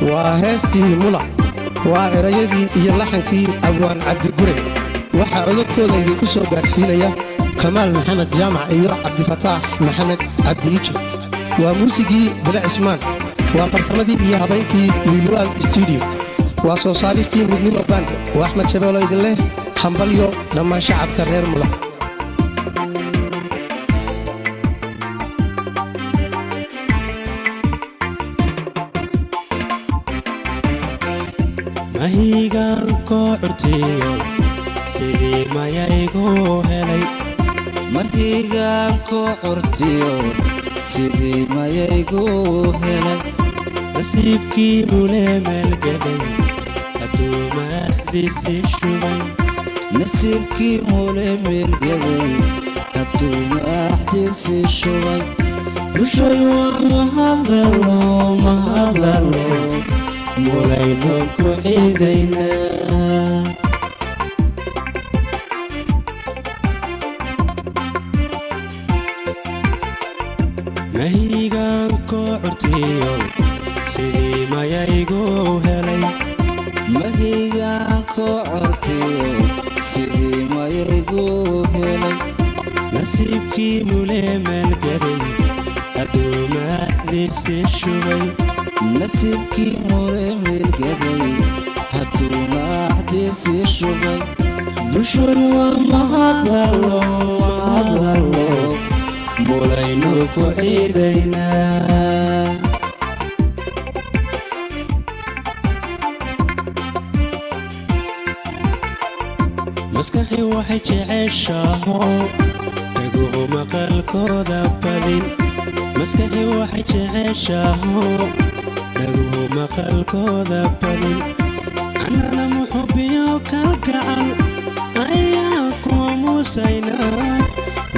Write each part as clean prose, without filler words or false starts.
وهستي ملا وإرجدي يلحنكي أبوان عبد الجري وحعودك كل إذا كسر بارسينيا كمال محمد جامع أيوة عبد الفتاح محمد عبد إيجو وموسيقي بلا عثمان وفرسمدي إياها بنتي ليلوال استوديو وصوصاليستي مدنيمة باند وأحمد شبيلو إذن له حنبليو لما شعب كرير ملا mahigaan koo curtiyo sidii mayaygu helay mahigaan koo curtiyo sidii mayaygu helay nasiibkii mule meelgaday hadduu maaxdiisii shubay nasiibkii mule meelgaday hadduu maaxdiisii shubay bushay waa mahadalo mulaynu ku ciidaynaa mahigaan koo curtiyo sidii mayaygu helay mahigaan koo curtiyo sidii mayaygu helay nasiibkii mule meelgaday hadduu maaxdiisii shubay nasiibkii mule meelgaday hadduu maaxdiisii shubay bushay waa mahadalo mulaynu ku ciidaynaa maskaxi waxay jeceshaho dhaguhu maqalkooda badin maskaxi waxay jeceshaho dhaguhu maqalkooda badin annana muxubiyo kalgacal ayaa kuwa muusaynaa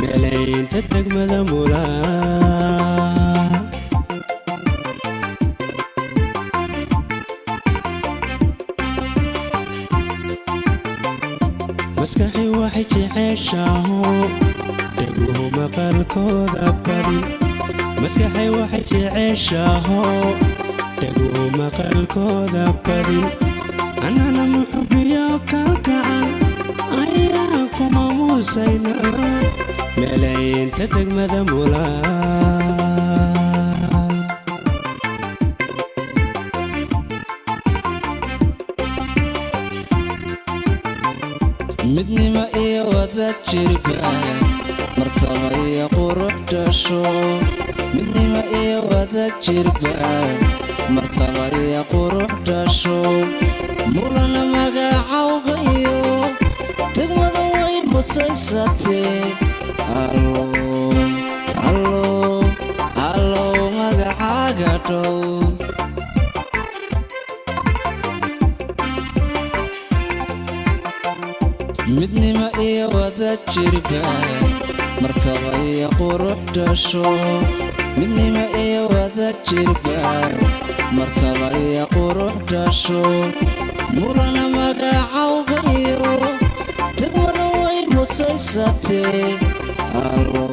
meelaynta degmada mulaa maskaxi waxay jeceshaho dhaguhu maqalkooda badin maskaxi waxay jeceshaho dhaguhu maqalkooda badin annana muxubiyo kalgacal ayaa kuma muusaynaa meelaynta degmada mulaa midnimo iyo wada jirba martaba iyo qurux dhasho midnimo iyo wada jirba martaba iyo qurux dhasho mulana magacawga iyo degmada way mutaysatee allo magacaaga dhow midnimo iyo wada jirba martaba iyo qurux dhasho midnimo iyo wada jirba martaba iyo qurux dhasho mulana magacawga iyo degmada way mutaysatee allo